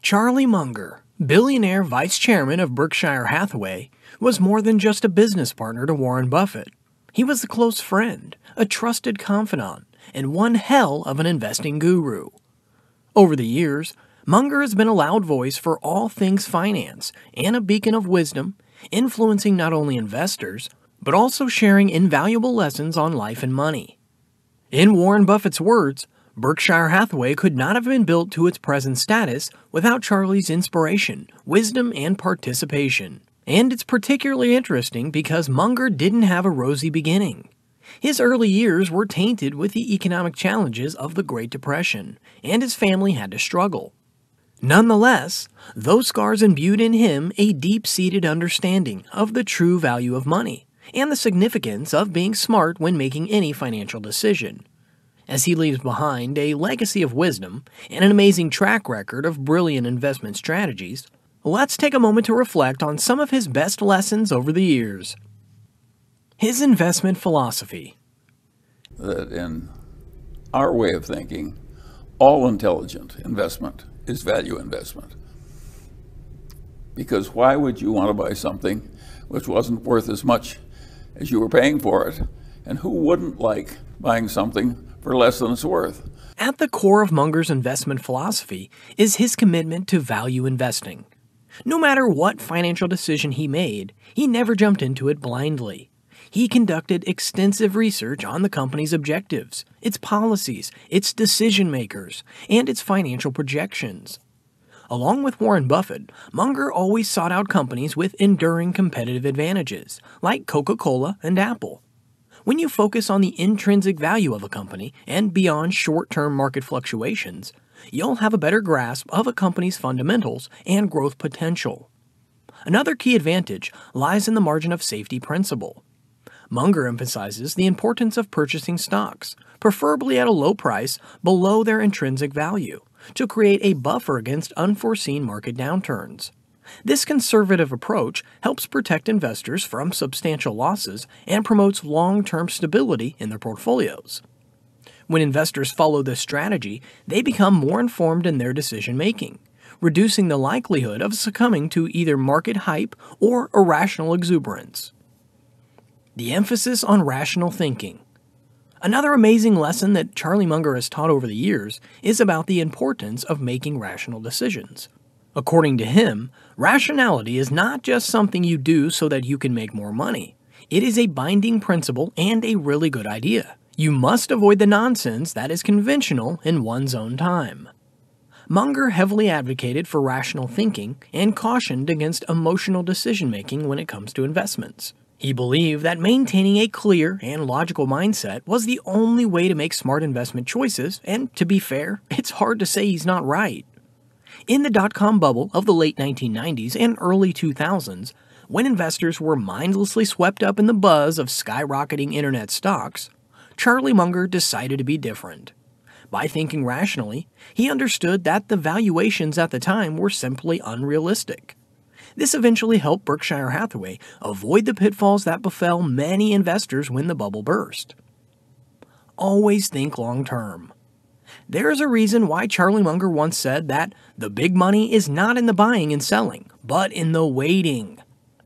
Charlie Munger, billionaire vice chairman of Berkshire Hathaway, was more than just a business partner to Warren Buffett. He was a close friend, a trusted confidant, and one hell of an investing guru. Over the years, Munger has been a loud voice for all things finance and a beacon of wisdom, influencing not only investors, but also sharing invaluable lessons on life and money. In Warren Buffett's words, Berkshire Hathaway could not have been built to its present status without Charlie's inspiration, wisdom, and participation. And it's particularly interesting because Munger didn't have a rosy beginning. His early years were tainted with the economic challenges of the Great Depression, and his family had to struggle. Nonetheless, those scars imbued in him a deep-seated understanding of the true value of money and the significance of being smart when making any financial decision. As he leaves behind a legacy of wisdom and an amazing track record of brilliant investment strategies, let's take a moment to reflect on some of his best lessons over the years. His investment philosophy. That in our way of thinking, all intelligent investment is value investment. Because why would you want to buy something which wasn't worth as much as you were paying for it? And who wouldn't like buying something for less than it's worth? At the core of Munger's investment philosophy is his commitment to value investing. No matter what financial decision he made, he never jumped into it blindly. He conducted extensive research on the company's objectives, its policies, its decision-makers, and its financial projections. Along with Warren Buffett, Munger always sought out companies with enduring competitive advantages, like Coca-Cola and Apple. When you focus on the intrinsic value of a company and beyond short-term market fluctuations, you'll have a better grasp of a company's fundamentals and growth potential. Another key advantage lies in the margin of safety principle. Munger emphasizes the importance of purchasing stocks, preferably at a low price below their intrinsic value, to create a buffer against unforeseen market downturns. This conservative approach helps protect investors from substantial losses and promotes long-term stability in their portfolios. When investors follow this strategy, they become more informed in their decision-making, reducing the likelihood of succumbing to either market hype or irrational exuberance. The emphasis on rational thinking. Another amazing lesson that Charlie Munger has taught over the years is about the importance of making rational decisions. According to him, rationality is not just something you do so that you can make more money. It is a binding principle and a really good idea. You must avoid the nonsense that is conventional in one's own time. Munger heavily advocated for rational thinking and cautioned against emotional decision-making when it comes to investments. He believed that maintaining a clear and logical mindset was the only way to make smart investment choices, and to be fair, it's hard to say he's not right. In the dot-com bubble of the late 1990s and early 2000s, when investors were mindlessly swept up in the buzz of skyrocketing internet stocks, Charlie Munger decided to be different. By thinking rationally, he understood that the valuations at the time were simply unrealistic. This eventually helped Berkshire Hathaway avoid the pitfalls that befell many investors when the bubble burst. Always think long-term. There is a reason why Charlie Munger once said that the big money is not in the buying and selling, but in the waiting.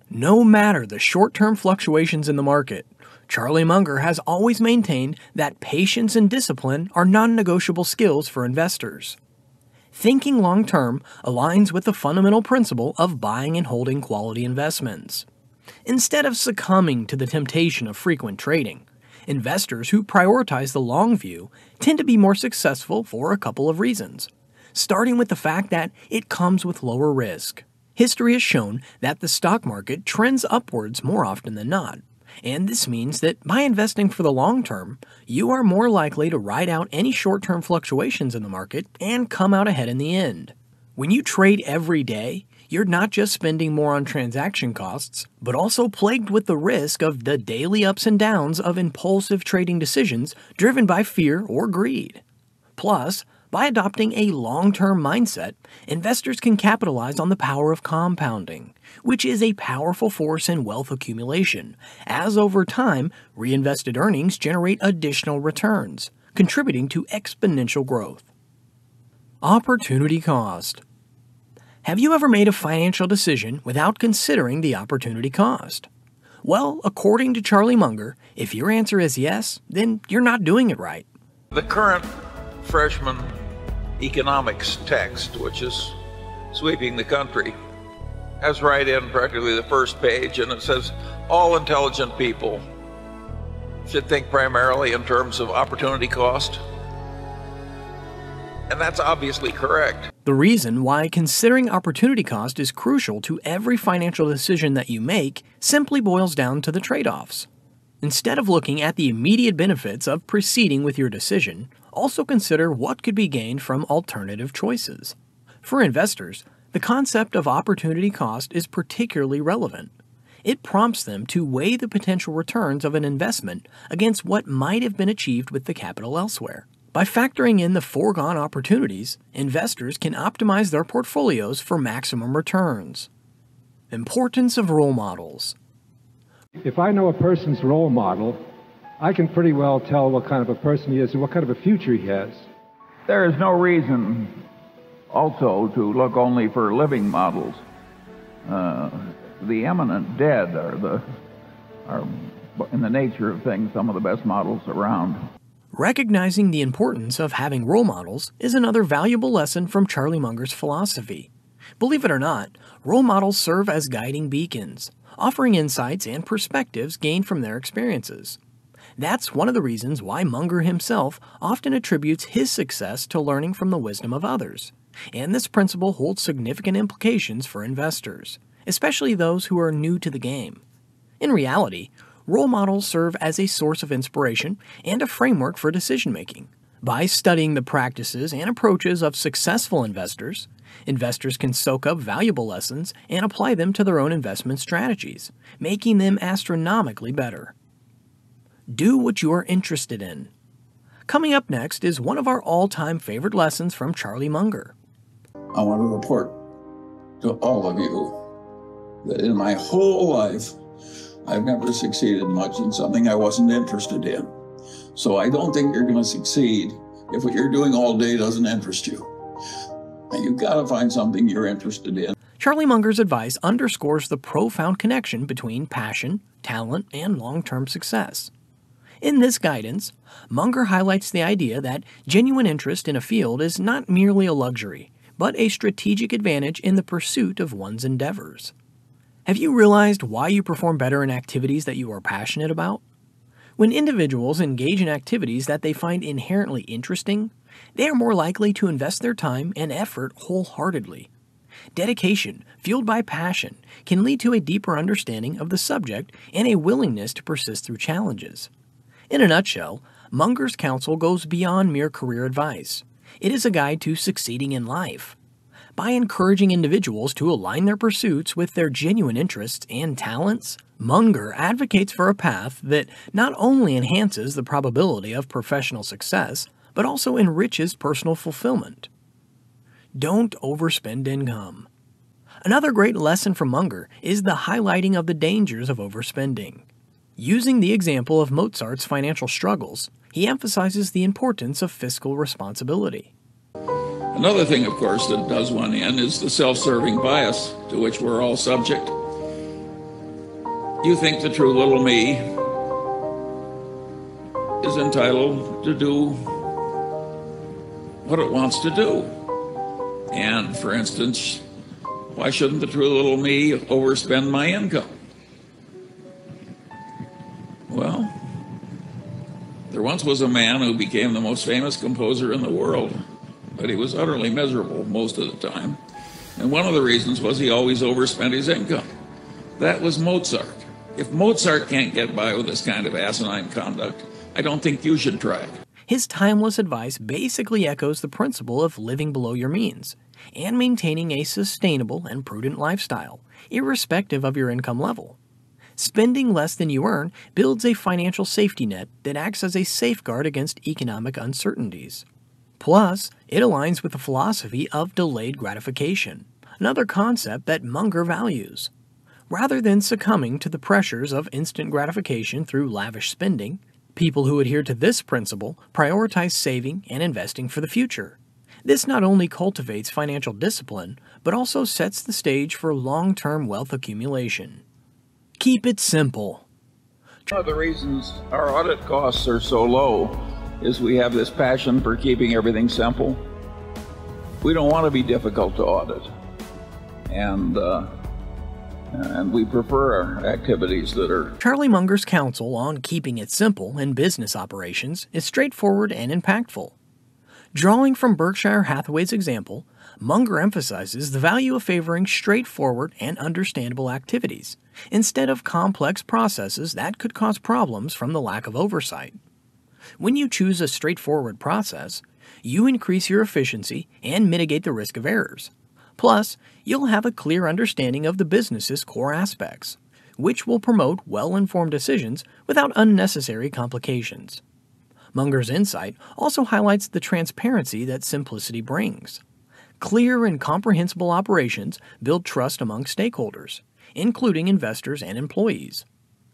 No matter the short-term fluctuations in the market, Charlie Munger has always maintained that patience and discipline are non-negotiable skills for investors. Thinking long-term aligns with the fundamental principle of buying and holding quality investments. Instead of succumbing to the temptation of frequent trading, investors who prioritize the long view tend to be more successful for a couple of reasons, starting with the fact that it comes with lower risk. History has shown that the stock market trends upwards more often than not, and this means that by investing for the long term, you are more likely to ride out any short-term fluctuations in the market and come out ahead in the end. When you trade every day, you're not just spending more on transaction costs, but also plagued with the risk of the daily ups and downs of impulsive trading decisions driven by fear or greed. Plus, by adopting a long-term mindset, investors can capitalize on the power of compounding, which is a powerful force in wealth accumulation, as over time, reinvested earnings generate additional returns, contributing to exponential growth. Opportunity cost. Have you ever made a financial decision without considering the opportunity cost? Well, according to Charlie Munger, if your answer is yes, then you're not doing it right. The current freshman economics text, which is sweeping the country, has right in practically the first page, and it says all intelligent people should think primarily in terms of opportunity cost. And that's obviously correct. The reason why considering opportunity cost is crucial to every financial decision that you make simply boils down to the trade-offs. Instead of looking at the immediate benefits of proceeding with your decision, also consider what could be gained from alternative choices. For investors, the concept of opportunity cost is particularly relevant. It prompts them to weigh the potential returns of an investment against what might have been achieved with the capital elsewhere. By factoring in the foregone opportunities, investors can optimize their portfolios for maximum returns. Importance of role models. If I know a person's role model, I can pretty well tell what kind of a person he is and what kind of a future he has. There is no reason also to look only for living models. The eminent dead are in the nature of things, some of the best models around. Recognizing the importance of having role models is another valuable lesson from Charlie Munger's philosophy. Believe it or not, role models serve as guiding beacons, offering insights and perspectives gained from their experiences. That's one of the reasons why Munger himself often attributes his success to learning from the wisdom of others. And this principle holds significant implications for investors, especially those who are new to the game. In reality, role models serve as a source of inspiration and a framework for decision-making. By studying the practices and approaches of successful investors, investors can soak up valuable lessons and apply them to their own investment strategies, making them astronomically better. Do what you are interested in. Coming up next is one of our all-time favorite lessons from Charlie Munger. I want to report to all of you that in my whole life, I've never succeeded much in something I wasn't interested in. So I don't think you're going to succeed if what you're doing all day doesn't interest you. And you've got to find something you're interested in. Charlie Munger's advice underscores the profound connection between passion, talent, and long-term success. In this guidance, Munger highlights the idea that genuine interest in a field is not merely a luxury, but a strategic advantage in the pursuit of one's endeavors. Have you realized why you perform better in activities that you are passionate about? When individuals engage in activities that they find inherently interesting, they are more likely to invest their time and effort wholeheartedly. Dedication, fueled by passion, can lead to a deeper understanding of the subject and a willingness to persist through challenges. In a nutshell, Munger's counsel goes beyond mere career advice. It is a guide to succeeding in life. By encouraging individuals to align their pursuits with their genuine interests and talents, Munger advocates for a path that not only enhances the probability of professional success, but also enriches personal fulfillment. Don't overspend income. Another great lesson from Munger is the highlighting of the dangers of overspending. Using the example of Mozart's financial struggles, he emphasizes the importance of fiscal responsibility. Another thing, of course, that does one in is the self-serving bias to which we're all subject. You think the true little me is entitled to do what it wants to do. And, for instance, why shouldn't the true little me overspend my income? Well, there once was a man who became the most famous composer in the world, but he was utterly miserable most of the time. And one of the reasons was he always overspent his income. That was Mozart. If Mozart can't get by with this kind of asinine conduct, I don't think you should try it. His timeless advice basically echoes the principle of living below your means and maintaining a sustainable and prudent lifestyle, irrespective of your income level. Spending less than you earn builds a financial safety net that acts as a safeguard against economic uncertainties. Plus, it aligns with the philosophy of delayed gratification, another concept that Munger values. Rather than succumbing to the pressures of instant gratification through lavish spending, people who adhere to this principle prioritize saving and investing for the future. This not only cultivates financial discipline, but also sets the stage for long-term wealth accumulation. Keep it simple. One of the reasons our audit costs are so low is we have this passion for keeping everything simple. We don't want to be difficult to audit. And we prefer activities that are... Charlie Munger's counsel on keeping it simple in business operations is straightforward and impactful. Drawing from Berkshire Hathaway's example, Munger emphasizes the value of favoring straightforward and understandable activities, instead of complex processes that could cause problems from the lack of oversight. When you choose a straightforward process, you increase your efficiency and mitigate the risk of errors. Plus, you'll have a clear understanding of the business's core aspects, which will promote well-informed decisions without unnecessary complications. Munger's insight also highlights the transparency that simplicity brings. Clear and comprehensible operations build trust among stakeholders, including investors and employees.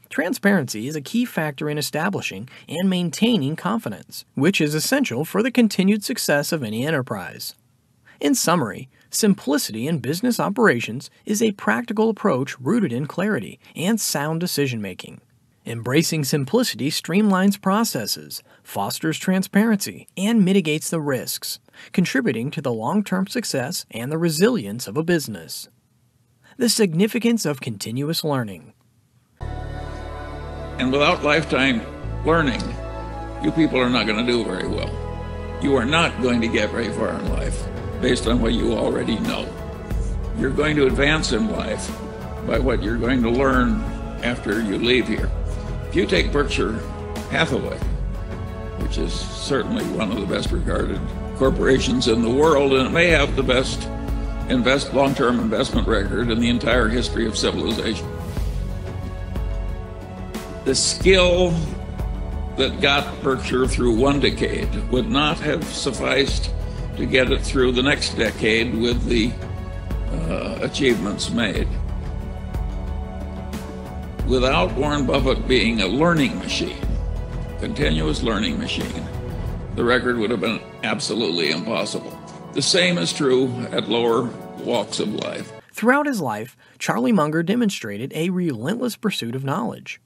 Transparency is a key factor in establishing and maintaining confidence, which is essential for the continued success of any enterprise. In summary, simplicity in business operations is a practical approach rooted in clarity and sound decision-making. Embracing simplicity streamlines processes, fosters transparency, and mitigates the risks, contributing to the long-term success and the resilience of a business. The significance of continuous learning. And without lifetime learning, you people are not going to do very well. You are not going to get very far in life based on what you already know. You're going to advance in life by what you're going to learn after you leave here. If you take Berkshire Hathaway, which is certainly one of the best regarded corporations in the world, and it may have the best long-term investment record in the entire history of civilization. The skill that got Berkshire through one decade would not have sufficed to get it through the next decade with the achievements made. Without Warren Buffett being a learning machine, continuous learning machine, the record would have been absolutely impossible. The same is true at lower walks of life. Throughout his life, Charlie Munger demonstrated a relentless pursuit of knowledge.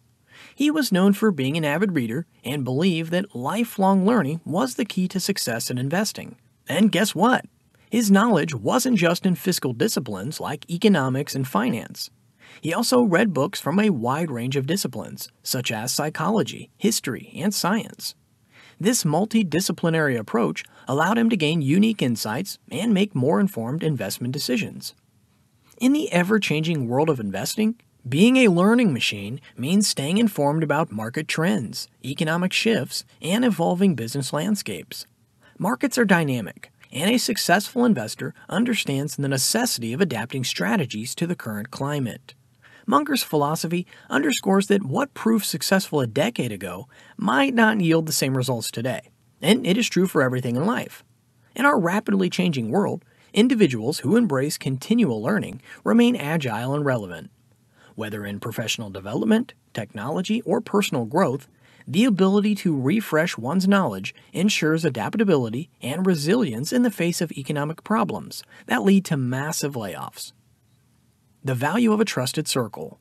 He was known for being an avid reader and believed that lifelong learning was the key to success in investing. And guess what? His knowledge wasn't just in fiscal disciplines like economics and finance. He also read books from a wide range of disciplines, such as psychology, history, and science. This multidisciplinary approach allowed him to gain unique insights and make more informed investment decisions. In the ever-changing world of investing, being a learning machine means staying informed about market trends, economic shifts, and evolving business landscapes. Markets are dynamic, and a successful investor understands the necessity of adapting strategies to the current climate. Munger's philosophy underscores that what proved successful a decade ago might not yield the same results today, and it is true for everything in life. In our rapidly changing world, individuals who embrace continual learning remain agile and relevant. Whether in professional development, technology, or personal growth, the ability to refresh one's knowledge ensures adaptability and resilience in the face of economic problems that lead to massive layoffs. The value of a trusted circle.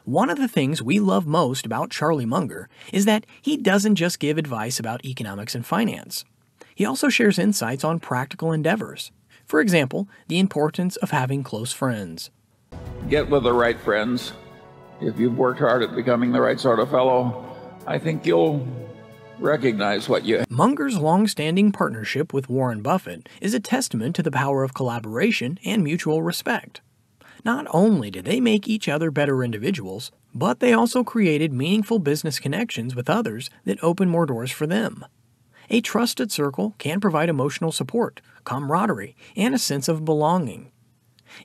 One of the things we love most about Charlie Munger is that he doesn't just give advice about economics and finance. He also shares insights on practical endeavors. For example, the importance of having close friends. Get with the right friends. If you've worked hard at becoming the right sort of fellow, I think you'll recognize what you have. Munger's long-standing partnership with Warren Buffett is a testament to the power of collaboration and mutual respect. Not only did they make each other better individuals, but they also created meaningful business connections with others that opened more doors for them. A trusted circle can provide emotional support, camaraderie, and a sense of belonging.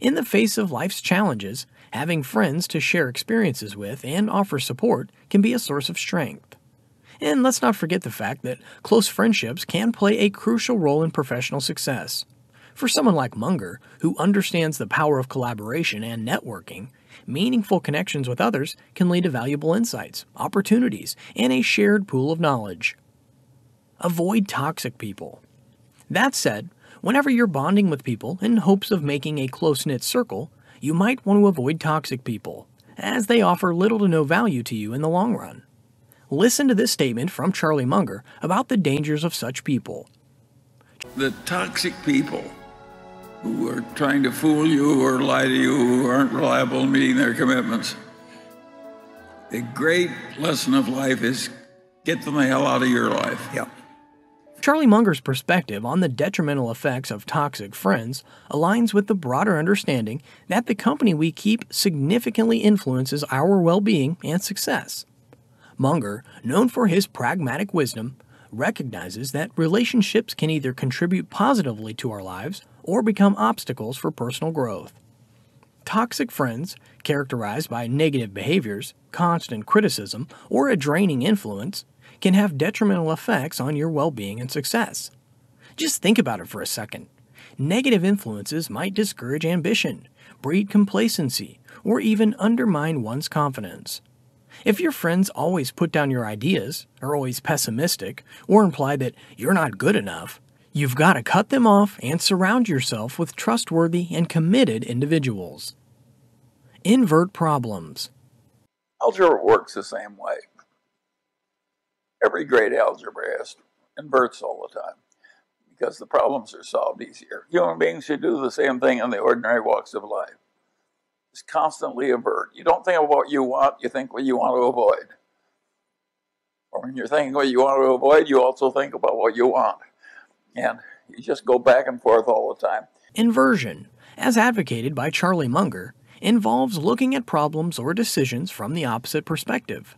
In the face of life's challenges, having friends to share experiences with and offer support can be a source of strength. And let's not forget the fact that close friendships can play a crucial role in professional success. For someone like Munger, who understands the power of collaboration and networking, meaningful connections with others can lead to valuable insights, opportunities, and a shared pool of knowledge. Avoid toxic people. That said, Whenever you're bonding with people in hopes of making a close-knit circle, you might want to avoid toxic people, as they offer little to no value to you in the long run. Listen to this statement from Charlie Munger about the dangers of such people. The toxic people who are trying to fool you or lie to you, who aren't reliable in meeting their commitments. The great lesson of life is get them the hell out of your life. Yeah. Charlie Munger's perspective on the detrimental effects of toxic friends aligns with the broader understanding that the company we keep significantly influences our well-being and success. Munger, known for his pragmatic wisdom, recognizes that relationships can either contribute positively to our lives or become obstacles for personal growth. Toxic friends, characterized by negative behaviors, constant criticism, or a draining influence, can have detrimental effects on your well-being and success. Just think about it for a second. Negative influences might discourage ambition, breed complacency, or even undermine one's confidence. If your friends always put down your ideas, are always pessimistic, or imply that you're not good enough, you've got to cut them off and surround yourself with trustworthy and committed individuals. Invert problems. Algebra works the same way. Every great algebraist inverts all the time because the problems are solved easier. Human beings should do the same thing in the ordinary walks of life. Just constantly invert. You don't think of what you want, you think what you want to avoid. Or when you're thinking what you want to avoid, you also think about what you want. And you just go back and forth all the time. Inversion, as advocated by Charlie Munger, involves looking at problems or decisions from the opposite perspective.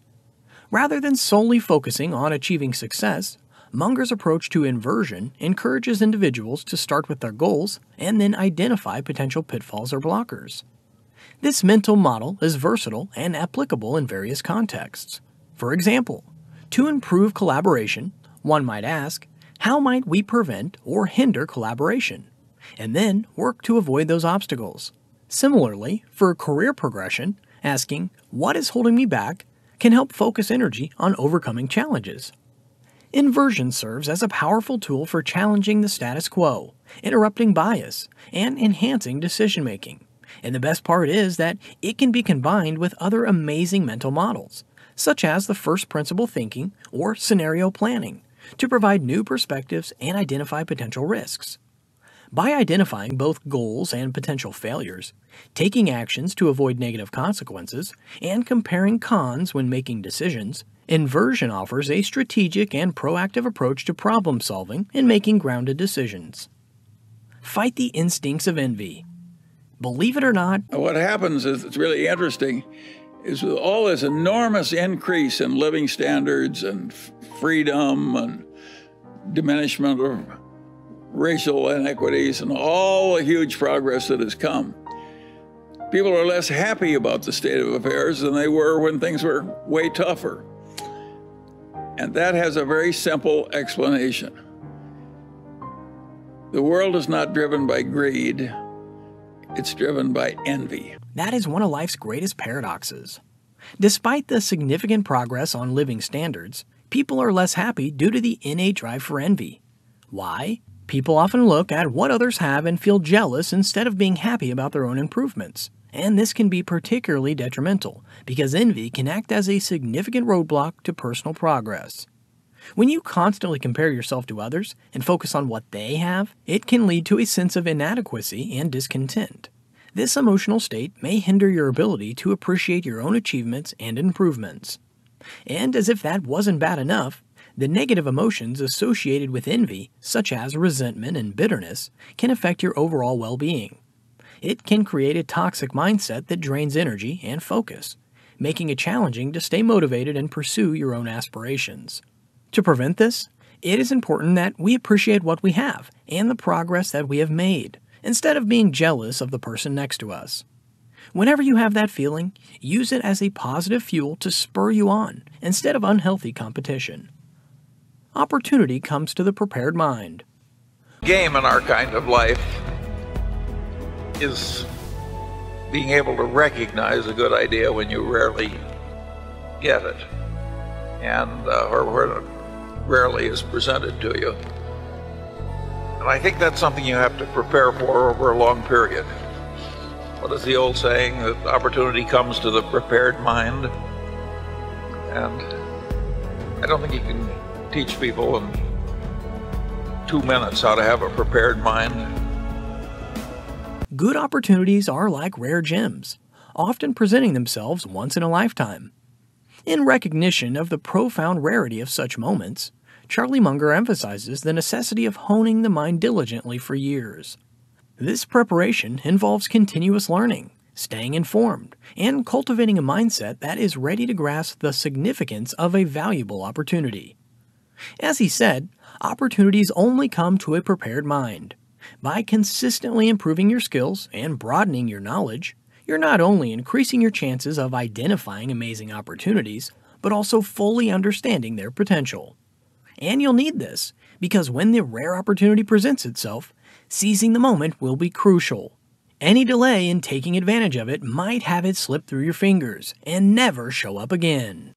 Rather than solely focusing on achieving success, Munger's approach to inversion encourages individuals to start with their goals and then identify potential pitfalls or blockers. This mental model is versatile and applicable in various contexts. For example, to improve collaboration, one might ask, how might we prevent or hinder collaboration? And then work to avoid those obstacles. Similarly, for career progression, asking, what is holding me back, can help focus energy on overcoming challenges. Inversion serves as a powerful tool for challenging the status quo, interrupting bias, and enhancing decision-making. And the best part is that it can be combined with other amazing mental models, such as the first principle thinking or scenario planning, to provide new perspectives and identify potential risks. By identifying both goals and potential failures, taking actions to avoid negative consequences, and comparing cons when making decisions, inversion offers a strategic and proactive approach to problem solving and making grounded decisions. Fight the instincts of envy. Believe it or not, What happens is, it's really interesting, is with all this enormous increase in living standards and freedom and diminishment of racial inequities and all the huge progress that has come, people are less happy about the state of affairs than they were when things were way tougher. And that has a very simple explanation. The world is not driven by greed, it's driven by envy. that is one of life's greatest paradoxes. Despite the significant progress on living standards, people are less happy due to the innate drive for envy. Why? People often look at what others have and feel jealous instead of being happy about their own improvements. And this can be particularly detrimental because envy can act as a significant roadblock to personal progress. When you constantly compare yourself to others and focus on what they have, it can lead to a sense of inadequacy and discontent. This emotional state may hinder your ability to appreciate your own achievements and improvements. And as if that wasn't bad enough, the negative emotions associated with envy, such as resentment and bitterness, can affect your overall well-being. It can create a toxic mindset that drains energy and focus, making it challenging to stay motivated and pursue your own aspirations. To prevent this, it is important that we appreciate what we have and the progress that we have made, instead of being jealous of the person next to us. Whenever you have that feeling, use it as a positive fuel to spur you on, instead of unhealthy competition. Opportunity comes to the prepared mind. Game in our kind of life is being able to recognize a good idea when you rarely get it, and or where it rarely is presented to you. And I think that's something you have to prepare for over a long period. What is the old saying? That opportunity comes to the prepared mind. And I don't think you can teach people in 2 minutes how to have a prepared mind. Good opportunities are like rare gems, often presenting themselves once in a lifetime. In recognition of the profound rarity of such moments, Charlie Munger emphasizes the necessity of honing the mind diligently for years. This preparation involves continuous learning, staying informed, and cultivating a mindset that is ready to grasp the significance of a valuable opportunity. As he said, opportunities only come to a prepared mind. By consistently improving your skills and broadening your knowledge, you're not only increasing your chances of identifying amazing opportunities, but also fully understanding their potential. And you'll need this, because when the rare opportunity presents itself, seizing the moment will be crucial. Any delay in taking advantage of it might have it slip through your fingers and never show up again.